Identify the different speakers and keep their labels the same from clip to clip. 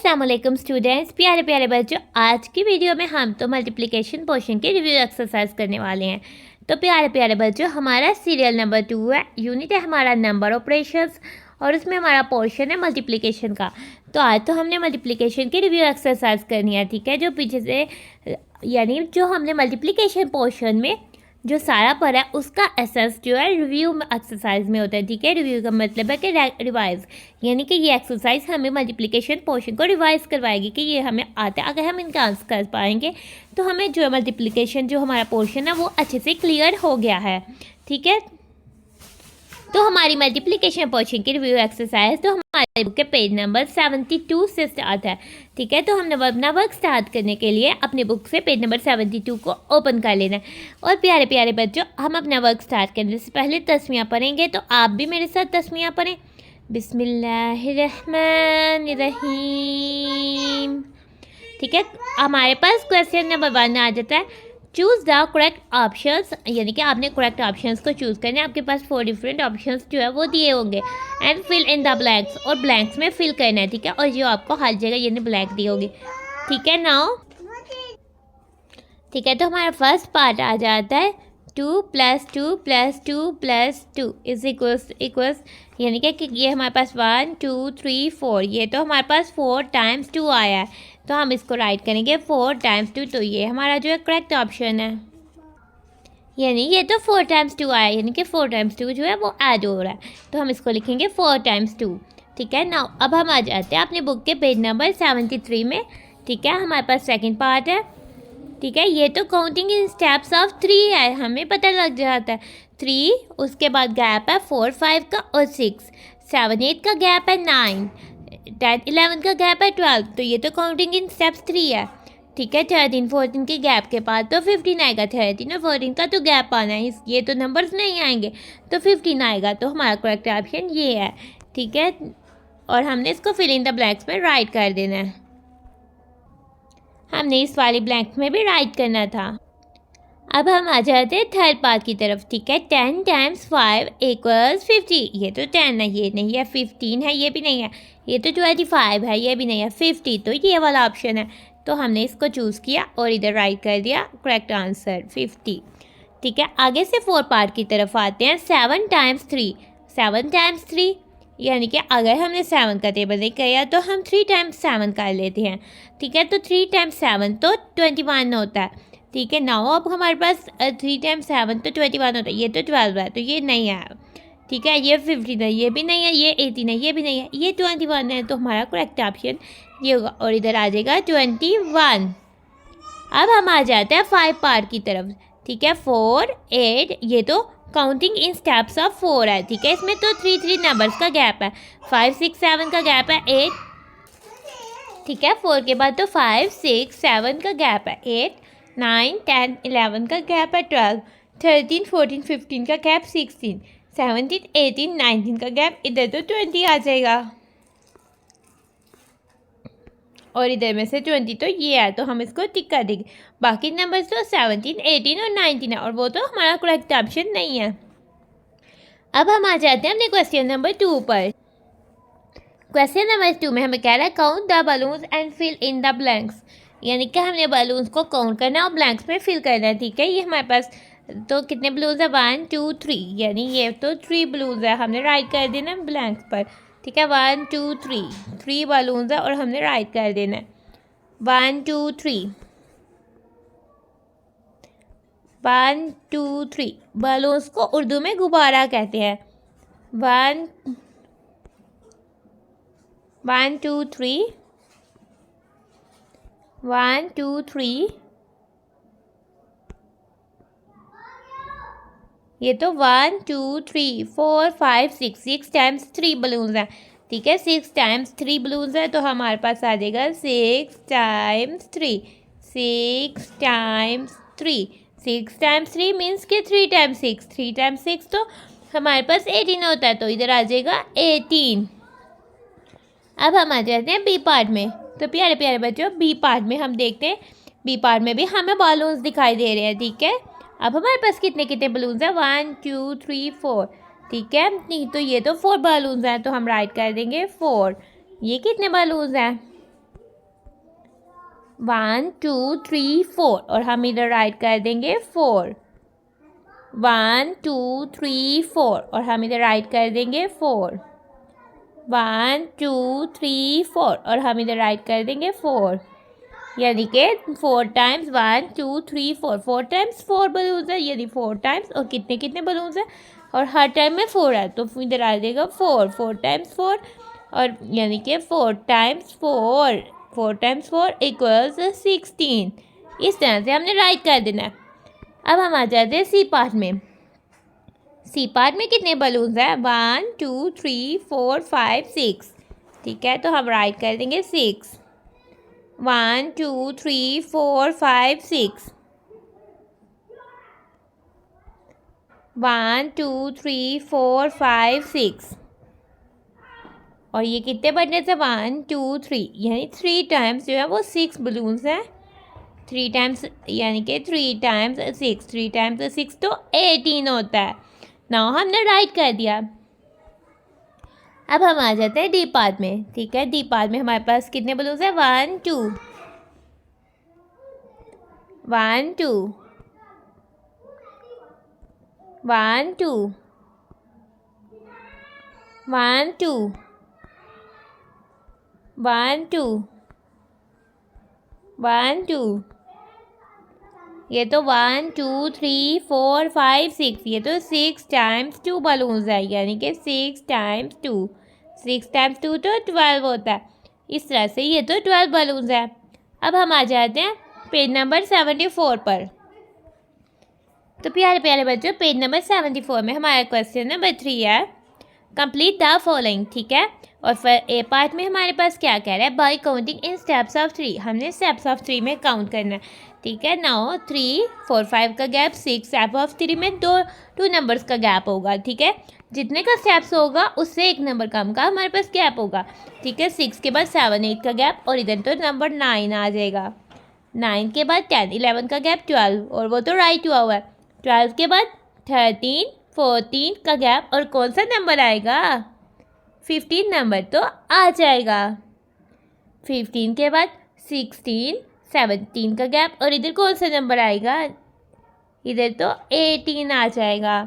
Speaker 1: अस्सलाम वालेकुम स्टूडेंट्स, प्यारे प्यारे बच्चों। आज की वीडियो में हम तो मल्टीप्लिकेशन पोर्शन के रिव्यू एक्सरसाइज करने वाले हैं। तो प्यारे प्यारे बच्चों, हमारा सीरियल नंबर 2 है, यूनिट है हमारा नंबर ऑपरेशंस और उसमें हमारा पोर्शन है मल्टीप्लिकेशन का। तो आज तो हमने मल्टीप्लिकेशन की रिव्यू एक्सरसाइज करनी है, ठीक है। जो पीछे से यानी जो हमने मल्टीप्लिकेशन पोर्शन में जो सारा पढ़ा है उसका एसेस जो है रिव्यू एक्सरसाइज में होता है, ठीक है। रिव्यू का मतलब है कि रिवाइज, यानी कि ये एक्सरसाइज हमें मल्टीप्लिकेशन पोर्शन को रिवाइज करवाएगी कि ये हमें आता है। अगर हम इनका आंसर कर पाएंगे तो हमें जो मल्टीप्लिकेशन जो हमारा पोर्शन है वो अच्छे से क्लियर हो गया है, ठीक है। तो हमारी मल्टीप्लिकेशन पोर्शन की रिव्यू एक्सरसाइज तो हमारे बुक के पेज नंबर 72 से स्टार्ट है, ठीक है। तो हमने अपना वर्क स्टार्ट करने के लिए अपने बुक से पेज नंबर 72 को ओपन कर लेना है। और प्यारे प्यारे बच्चों, हम अपना वर्क स्टार्ट करने से पहले तस्मीयाँ पढ़ेंगे, तो आप भी मेरे साथ तस्मीयाँ पढ़ें। बिस्मिल्लाहिर्रहमानिर्रहीम, ठीक है। हमारे पास क्वेश्चन नंबर 1 आ जाता है, चूज़ द करेक्ट ऑप्शंस, यानी कि आपने करेक्ट ऑप्शंस को चूज़ करना है। आपके पास 4 डिफरेंट ऑप्शंस जो है वो दिए होंगे, and fill in the blanks, और ब्लैंक्स में फिल करना है, ठीक है। और जो आपको हर जगह यानी ब्लैंक दी होगी, ठीक है। नाउ ठीक है, तो हमारा फर्स्ट पार्ट आ जाता है 2 + 2 + 2 + 2 इज इक्वल्स, यानी कि ये हमारे पास 1 2 3 4, ये तो हमारे पास 4 × 2 आया है, तो हम इसको राइट करेंगे 4 × 2। तो ये हमारा जो है करेक्ट ऑप्शन है, यानी ये तो 4 × 2 आया, यानी कि 4 × 2 जो है वो ऐड हो रहा है, तो हम इसको लिखेंगे 4 × 2, ठीक है। नाउ अब हम आ जाते हैं अपने बुक के पेज नंबर 73 में, ठीक है। हमारे पास सेकंड पार्ट है, ठीक है। ये तो काउंटिंग इन स्टेप्स ऑफ 3 है, हमें पता लग जाता है 3, उसके बाद गैप है 4 5 का और 6 7 8 का गैप है 9 10 11 का गैप है 12, तो ये तो काउंटिंग इन स्टेप्स 3 है, ठीक है। 13 14 के गैप के बाद तो 15 आएगा, 13 और 14 का तो गैप आना है, ये तो नंबर्स नहीं आएंगे, तो 15 आएगा। तो हमारा करेक्ट ऑप्शन ये है, ठीक है। और हमने इसको फिल इन द ब्लैंक्स में राइट कर देना है, हमने इस वाली ब्लैंक में भी राइट करना था। अब हम आ जाते हैं थर्ड पार्ट की तरफ, ठीक है। 10 × 5 = 50, ये तो 10 है, ये नहीं है। 15 है, ये भी नहीं है। ये तो 25 है, ये भी नहीं है। 50 तो ये वाला ऑप्शन है, तो हमने इसको चूज़ किया और इधर राइट कर दिया करेक्ट आंसर 50, ठीक है। आगे से 4 पार्ट की तरफ आते हैं। 7 × 3 7 × 3, यानी कि अगर हमने 7 का टेबल नहीं किया तो हम 3 × 7 कर लेते हैं, ठीक है। तो 3 × 7 तो 21 होता है, ठीक है। नाउ अब हमारे पास 3 × 7 तो 21 होता है, ये तो 12 है, तो ये नहीं है, ठीक है। ये 15 है, ये भी नहीं है। ये 18 है, ये भी नहीं है। ये 21 है, तो हमारा करेक्ट ऑप्शन ये होगा, और इधर आ जाएगा 21। अब हम आ जाते हैं 5 पार्ट की तरफ, ठीक है। 4 8, ये तो काउंटिंग इन स्टेप्स ऑफ 4 है, ठीक है। इसमें तो 3 3 नंबर्स का गैप है, 5 6 7 का गैप है 8, ठीक है। 4 के बाद तो 5 6 7 का गैप है 8 9 10 11 का गैप है 12 13 14 15 का गैप 16 17 18 19 का गैप, इधर तो 20 आ जाएगा, और इधर में से 20 तो ये है, तो हम इसको टिक कर देंगे। बाकी नंबर्स तो 17 18 और 19 है, और वो तो हमारा करेक्ट ऑप्शन नहीं है। अब हम आ जाते हैं अपने क्वेश्चन नंबर 2 पर। क्वेश्चन नंबर 2 में हमें कह रहा है count the balloons and fill in the blanks, यानी कि हमने बलून्स को काउंट करना है और ब्लैंक्स में फिल करना है, ठीक है। ये हमारे पास तो कितने बलून्स है 1 2 3, यानी ये तो 3 बलून्स है, हमने राइट कर देना ब्लैंक्स पर, ठीक है। 1 2 3 बलून्स है और हमने राइट कर देना है 1 2 3 1 2 3। बलून्स को उर्दू में गुब्बारा कहते हैं। 1 1 2 3 1 2 3, ये तो 1 2 3 4 5 6 6 × 3 बलून्स हैं, ठीक है। 6 × 3 बलून्स है, तो हमारे पास आ जाएगा 6 × 3 6 × 3 6 × 3 मीन्स के 3 × 6 3 × 6 तो हमारे पास 18 होता है, तो इधर आ जाएगा 18। अब हम आ जाते हैं बी पार्ट में। तो प्यारे प्यारे बच्चों, बी पार्ट में हम देखते हैं, बी पार्ट में भी हमें बलून्स दिखाई दे रहे हैं, ठीक है। अब हमारे पास कितने कितने बलून्स हैं 1 2 3 4, ठीक है। नहीं तो ये तो 4 बलून्स हैं, तो हम राइट कर देंगे 4। ये कितने बलून्स हैं 1 2 3 4 और हम इधर राइट कर देंगे 4। 1 2 3 4 और हम इधर राइट कर देंगे 4। 1 2 3 4 और हम इधर राइट कर देंगे 4। यानी कि 4 टाइम्स 1 2 3 4, 4 टाइम्स 4 बलून्स है, यानी 4 टाइम्स और कितने कितने बलून्स है, और हर टाइम में 4 है तो इधर आ जाएगा 4, 4 टाइम्स 4 और यानी कि 4 टाइम्स 4, 4 टाइम्स 4 इक्वल्स 16। इस तरह से हमने राइट कर देना है। अब हम आ जाते हैं सी पार्ट में। सी पार्ट में कितने बलून्स हैं? 1 2 3 4 5 6। ठीक है, तो हम राइट कर देंगे 6। 1 2 3 4 5 6। 1 2 3 4 5 6 और ये कितने बनने से 1 2 3 यानी 3 टाइम्स जो है वो 6 बलून्स हैं। 3 टाइम्स यानी कि 3 टाइम्स 6, 3 टाइम्स 6 तो 18 होता है। नाउ हमने राइट कर दिया। अब हम आ जाते हैं डी पार्ट में। ठीक है, डी पार्ट में हमारे पास कितने बलून्स हैं? 1 2 1 2 1 2 1 2 1 2 1 2। ये तो 1 2 3 4 5 6, ये तो 6 टाइम्स 2 बलून्स है, यानी कि 6 टाइम्स 2, 6 टाइम्स 2 तो 12 होता है। इस तरह से ये तो 12 बलून्स है। अब हम आ जाते हैं पेज नंबर 74 पर। तो प्यारे प्यारे बच्चों, पेज नंबर 74 में हमारा क्वेश्चन नंबर 3 है, कंप्लीट द फॉलोइंग। ठीक है, और फिर ए पार्ट में हमारे पास क्या कह रहा है? Bye counting in steps of 3। हमने स्टेप्स ऑफ 3 में काउंट करना है। ठीक है, नाउ 3 4 5 का गैप, 6 स्टेप ऑफ 3 में टू नंबर्स का गैप होगा। ठीक है, जितने का स्टेप्स होगा उससे एक नंबर कम का हमारे पास गैप होगा। ठीक है, 6 के बाद 7 8 का गैप और इधर तो नंबर 9 आ जाएगा। 9 के बाद 10 11 का गैप 12 और वो तो राइट हुआ हुआ है। 12 के बाद 13 14 का गैप और कौन सा नंबर आएगा? 15 नंबर तो आ जाएगा। 15 के बाद 16 17 का गैप और इधर कौन सा नंबर आएगा? इधर तो 18 आ जाएगा।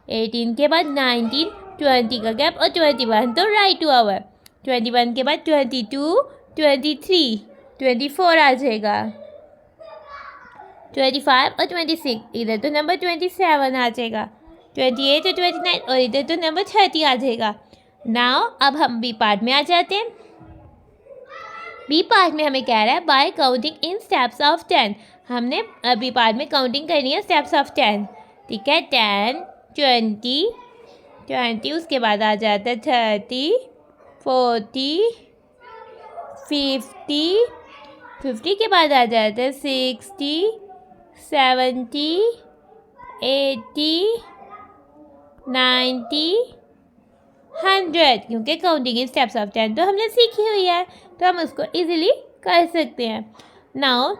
Speaker 1: 18 के बाद 19 20 का गैप और 21 तो राइट हुआ हुआ है। 21 के बाद 22 23 24 आ जाएगा। 25 और 26 इधर तो नंबर 27 आ जाएगा। 28 और 29 और इधर तो नंबर 30 आ जाएगा। नाउ अब हम बी पार्ट में आ जाते हैं। बी पार्ट में हमें कह रहा है bye counting in steps of 10। हमने बी पार्ट में काउंटिंग करनी है स्टेप्स ऑफ 10। ठीक है, 10 20 उसके बाद आ जाता है 30 40 50 के बाद आ जाता है 60 70 80 90 100, क्योंकि काउंटिंग इन स्टेप्स ऑफ 10 तो हमने सीखी हुई है, तो हम उसको इजीली कर सकते हैं। Now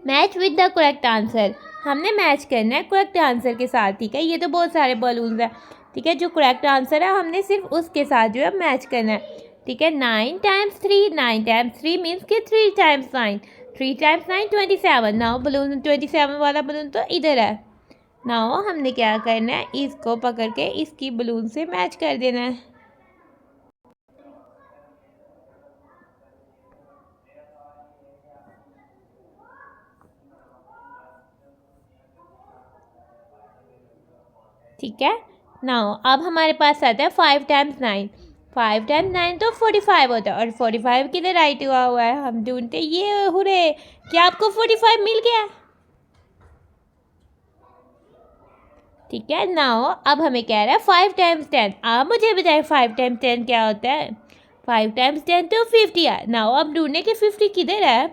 Speaker 1: match with the correct answer. हमने मैच करना है करेक्ट आंसर के साथ। ठीक है, ये तो बहुत सारे बलून्स हैं। ठीक है, जो करेक्ट आंसर है हमने सिर्फ उसके साथ जो है मैच करना है। ठीक है, 9 टाइम्स 3, 9 टाइम्स 3 मीन्स कि 3 टाइम्स 9, 3 टाइम्स 9 27। नाउ बलून 27 वाला बलून तो इधर है। नाउ हमने क्या करना है? इसको पकड़ के इसकी बलून से मैच कर देना है। ठीक है, नाउ अब हमारे पास आता है 5 टाइम्स 9। 5 टाइम्स 9 तो 45 होता है और 45 किधर राइट हुआ है? हम ढूंढते ये हुरे, क्या आपको 45 मिल गया? ठीक है, नाउ अब हमें कह रहा है 5 टाइम्स 10। आप मुझे बताएं 5 टाइम्स 10 क्या होता है? 5 टाइम्स 10 तो 50 है। नाउ अब ढूंढने के 50 किधर है?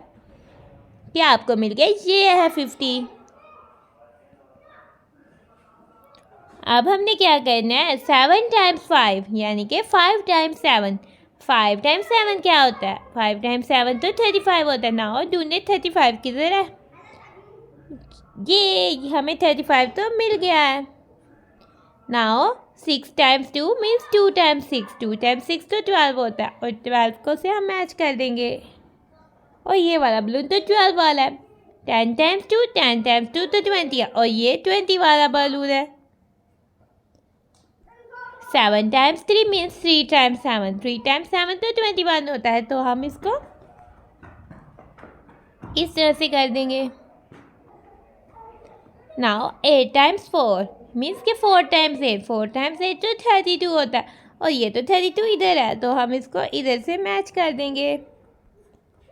Speaker 1: क्या आपको मिल गया? ये है 50। अब हमने क्या करना है? 7 टाइम्स 5 यानी कि 5 टाइम्स 7। 5 टाइम्स 7 क्या होता है? 5 टाइम्स 7 तो 35 होता है। नाउ ढूंढने 35 किधर है? ये हमें 35 तो मिल गया है। Now 6 times 2 means 2 times 6। 2 times 6 तो 12 होता है और 12 को से हम मैच कर देंगे और ये वाला बलून तो 12 वाला है। 10 टाइम्स 2, 10 टाइम्स 2 तो 20 है, और ये 20 वाला बलून है। 7 टाइम्स 3 मीन्स 3 टाइम्स 7, 3 टाइम्स 7 तो 21 होता है। तो हम इसको इस तरह से कर देंगे। नाउ 8 टाइम्स 4 मीन्स के 4 टाइम्स 8, 4 टाइम्स 8 तो 32 होता है, और ये तो 32 इधर है, तो हम इसको इधर से मैच कर देंगे।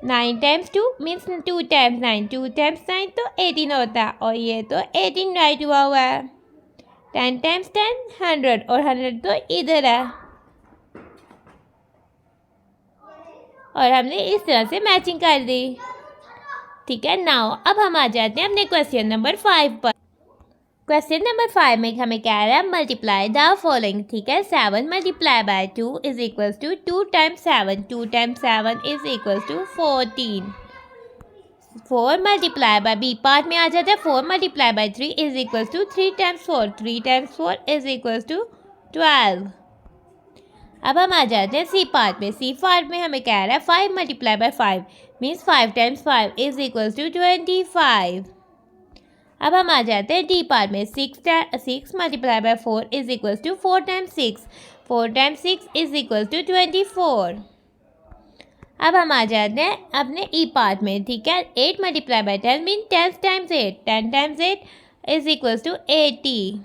Speaker 1: 9 टाइम्स 2 मीन्स 2 टाइम्स 9, 2 टाइम्स 9 तो 18 होता है, और ये तो 18 राइट हुआ हुआ है। 10 टाइम्स 10 100, और 100 तो इधर है, और हमने इस तरह से मैचिंग कर दी। ठीक है, नाउ अब हम आ जाते हैं अपने क्वेश्चन नंबर 5 पर। क्वेश्चन नंबर 5 में हमें क्या है, मल्टीप्लाई द फॉलोइंग। ठीक है, 7 multiply by 2 is equal to 2 times 7, 2 times 7 is equal to 14। 4 multiply by B part में आ जाता है, 4 multiply by 3 is equal to 3 times 4, 3 times 4 is equal to 12। अब हम आ जाते हैं सी पार्ट में। सी पार्ट में हमें क्या रहा है, 5 multiply by 5 means 5 times 5 is equal to 25। अब हम आ जाते हैं डी पार्ट में। 6 multiply by 4 is equal to 4 times 6, 4 times 6 is equal to 24। अब हम आ जाते हैं अपने ई पार्ट में। ठीक है, 8 multiply by 10 mean 10 times 8, 10 times 8 is equal to 80।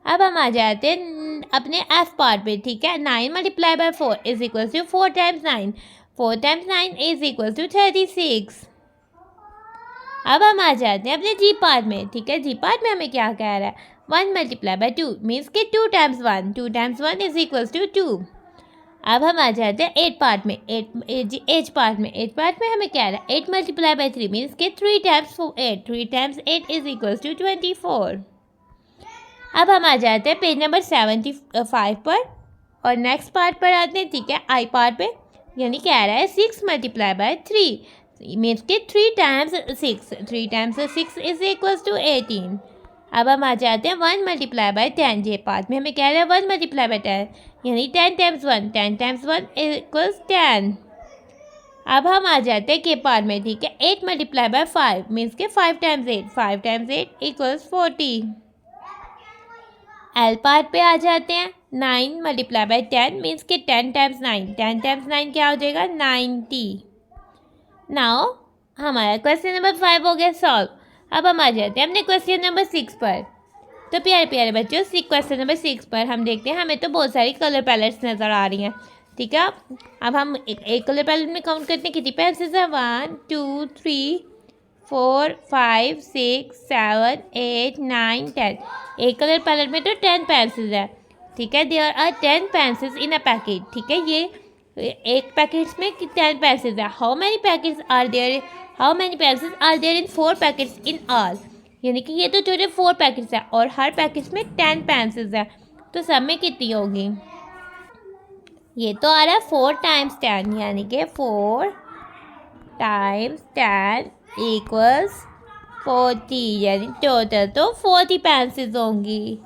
Speaker 1: अब हम आ जाते हैं अपने एफ पार्ट में। ठीक है, 9 multiply by 4 is equal to 4 times 9, 4 times 9 is equal to 36। अब हम आ जाते हैं अपने जी पार्ट में। ठीक है, जी पार्ट में हमें क्या कह रहा है, 1 मल्टीप्लाई बाय 2 मीन्स के 2 times 1, 2 times 1 is equal to 2। अब हम आ जाते हैं 8 पार्ट में। एज पार्ट में, एज पार्ट में हमें क्या रहा है, 8 मल्टीप्लाई बाय 3 मीन्स के 3 times 8, 3 times 8 is equal to 24। अब हम आ जाते हैं पेज नंबर 75 पर, और नेक्स्ट पार्ट पर आते हैं। ठीक है, आई पार्ट पे, यानी कह रहा है 6 मल्टीप्लाई बाय 3 मीन्स के 3 times 6, 3 times 6 is equal to 18। अब हम आ जाते हैं 1 मल्टीप्लाई बाय 10। जे पार्ट में हमें कह रहा है 1 मल्टीप्लाई बाय 10 यानी 10 टाइम्स 1, 10 टाइम्स 1 इक्वल्स 10। अब हम आ जाते हैं के पार्ट में। ठीक है, 8 मल्टीप्लाई बाय 5 मीन्स के 5 times 8, 5 times 8 equals 40। L part पे आ जाते हैं। 9 मल्टीप्लाई बाय 10 मीन्स के 10 टाइम्स 9, 10 टाइम्स 9 क्या हो जाएगा, 90। नाउ हमारा क्वेश्चन नंबर 5 हो गया सॉल्व। अब हम आ जाते हैं अपने क्वेश्चन नंबर 6 पर। तो प्यारे प्यारे बच्चों, क्वेश्चन नंबर 6 पर हम देखते हैं, हमें तो बहुत सारी कलर पैलेट्स नज़र आ रही हैं। ठीक है, अब हम एक कलर पैलेट में काउंट करते हैं कितनी पेंसिल्स हैं, 1 2 3 4 5 6 7 8 9 10। एक कलर पैलेट में तो 10 पेंसिल्स है। ठीक है, there are 10 pencils in a packet. ठीक है, ये एक पैकेट्स में 10 पेंसिल्स है। How many pencils are there in 4 packets in all, यानी कि ये तो टोटल 4 पैकेट्स है, और हर पैकेट्स में 10 पेंसिल्स है, तो सब में कितनी होगी। ये तो आ रहा है 4 टाइम्स 10, यानी कि 4 टाइम्स 10 इक्वल्स 40, यानी टोटल तो 40 पेंसिल्स होंगी।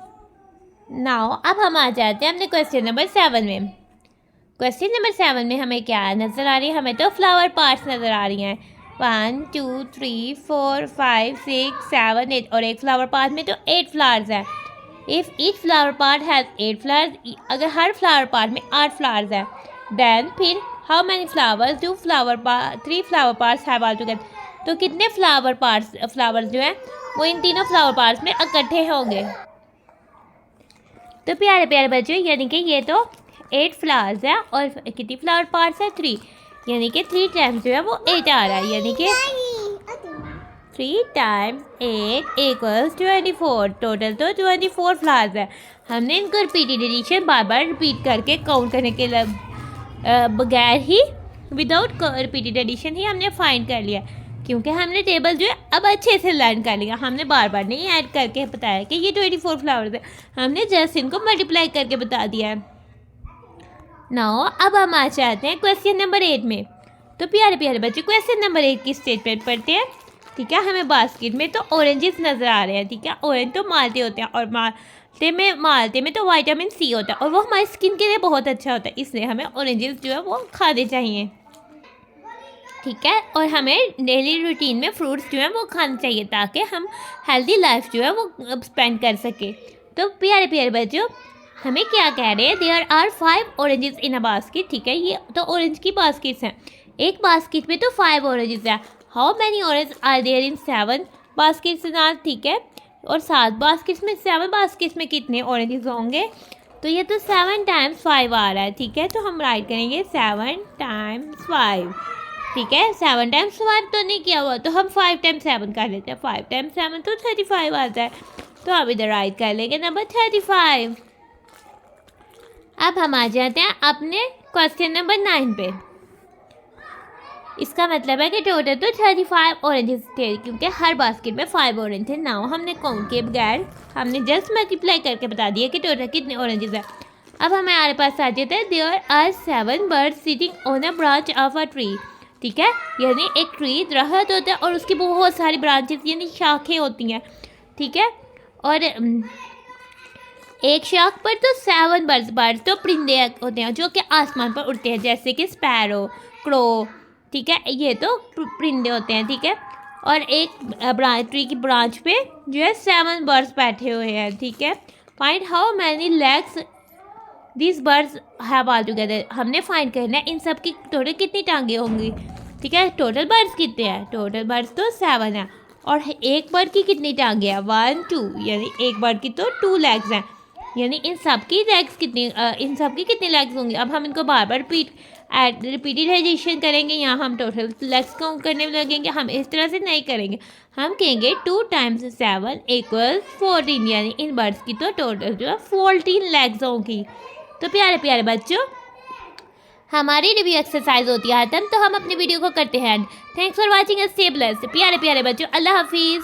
Speaker 1: नाउ अब हम आ जाते हैं अपने क्वेश्चन नंबर 7 में। क्वेश्चन नंबर 7 में हमें क्या नज़र आ रही है, हमें तो फ्लावर पार्ट्स नज़र आ रही हैं। 1 2 3 4 5 6 7 8, और एक फ्लावर पार्ट में तो 8 फ्लावर्स है। If each flower part has 8 flowers, अगर हर फ्लावर पार्ट में 8 फ्लावर्स है, देन फिर how many flowers do 3 flower parts have all together, तो कितने फ्लावर्स जो हैं वो इन तीनों फ्लावर पार्ट्स में इकट्ठे होंगे। तो प्यारे प्यारे बच्चों, यानी कि ये तो 8 फ्लावर्स है, और कितनी फ्लावर पार्ट्स है, 3, यानी कि 3 टाइम्स जो है वो 8 आ रहा है, यानी कि 3 टाइम्स 8 इक्वल्स 24। टोटल तो 24 फ्लावर्स है। हमने इनको रिपीटेड एडिशन बार बार रिपीट करके काउंट करने के बगैर ही, विदाउट रिपीटेड एडिशन ही हमने फाइंड कर लिया, क्योंकि हमने टेबल जो है अब अच्छे से लर्न कर लिया। हमने बार बार नहीं ऐड करके बताया कि ये 24 फ्लावर्स है, हमने जस्ट इनको मल्टीप्लाई करके बता दिया है। नाउ अब हम आ जाते हैं क्वेश्चन नंबर 8 में। तो प्यारे प्यारे बच्चे, क्वेश्चन नंबर 8 की स्टेटमेंट पढ़ते हैं। ठीक है, हमें बास्केट में तो ऑरेंजेस नज़र आ रहे हैं। ठीक है, ऑरेंज तो माल्टे होते हैं, और माल्टे में तो विटामिन सी होता है, और वो हमारी स्किन के लिए बहुत अच्छा होता है, इसलिए हमें ऑरेंजेस जो है वो खाने चाहिए। ठीक है। और हमें डेली रूटीन में फ्रूट्स जो है वो खाने चाहिए ताकि हम हेल्दी लाइफ जो है वो स्पेंड कर सके। तो प्यारे प्यारे बच्चों, हमें क्या कह रहे हैं, there are 5 oranges in a basket. ठीक है, ये तो ऑरेंज की बास्केट्स हैं, एक बास्केट में तो 5 ऑरेंजेस हैं। How many orange are there in 7 baskets now. ठीक है, और 7 बास्केट्स में 7 बास्केट्स में कितने ऑरेंजेस होंगे, तो ये तो 7 टाइम्स 5 आ रहा है। ठीक है, तो हम राइट करेंगे 7 टाइम्स 5। ठीक है, 7 टाइम्स 5 तो नहीं किया हुआ, तो हम 5 टाइम्स 7 कर लेते हैं। 5 टाइम्स 7 तो 35 आता है, तो हम इधर राइट कर लेंगे नंबर 35। अब हम आ जाते हैं अपने क्वेश्चन नंबर 9 पे। इसका मतलब है कि टोटल तो 35 ऑरेंजेस थे, क्योंकि हर बास्केट में 5 ऑरेंज थे। नाउ हमने काउंट के बगैर हमने जस्ट मल्टीप्लाई करके बता दिया कि टोटल कितने ऑरेंजेस है। अब हमारे पास आ जाता है there are 7 birds sitting on a branch of a tree. ठीक है, यानी एक ट्री दरख्त होता है और उसकी बहुत सारी ब्रांचेस यानी शाखें होती हैं। ठीक है, और एक शाख पर तो 7 बर्ड्स तो परिंदे होते हैं जो कि आसमान पर उड़ते हैं, जैसे कि स्पैरो, क्रो। ठीक है, ये तो परिंदे होते हैं। ठीक है, और एक ट्री की ब्रांच पे जो है 7 बर्ड्स बैठे हुए हैं। ठीक है, find how many legs this birds have all together. हमने फाइंड करना है इन सब की टोटल कितनी टांगे होंगी। ठीक है, टोटल बर्ड्स कितने हैं, टोटल बर्ड्स तो 7 हैं, और एक बर्ड की कितनी टांगे हैं, 1 2, यानी एक बर्ड की तो 2 लेग्स हैं, यानी इन सब की लेग्स कितनी इन सब की कितनी लेग्स होंगी। अब हम इनको बार बार रिपीटेडाइजेशन करेंगे, यहाँ हम टोटल लेग्स काउंट करने में लगेंगे। हम इस तरह से नहीं करेंगे, हम कहेंगे 2 टाइम्स 7 = 14, यानी इन बर्ड्स की तो टोटल जो है 14 लेग्स होंगी। तो प्यारे प्यारे बच्चों, हमारी रिव्यू एक्सरसाइज होती है खत्म, तो हम अपनी वीडियो को करते हैं। Thanks for watching, stay blessed. प्यारे प्यारे बच्चों, अल्लाह हाफिज़।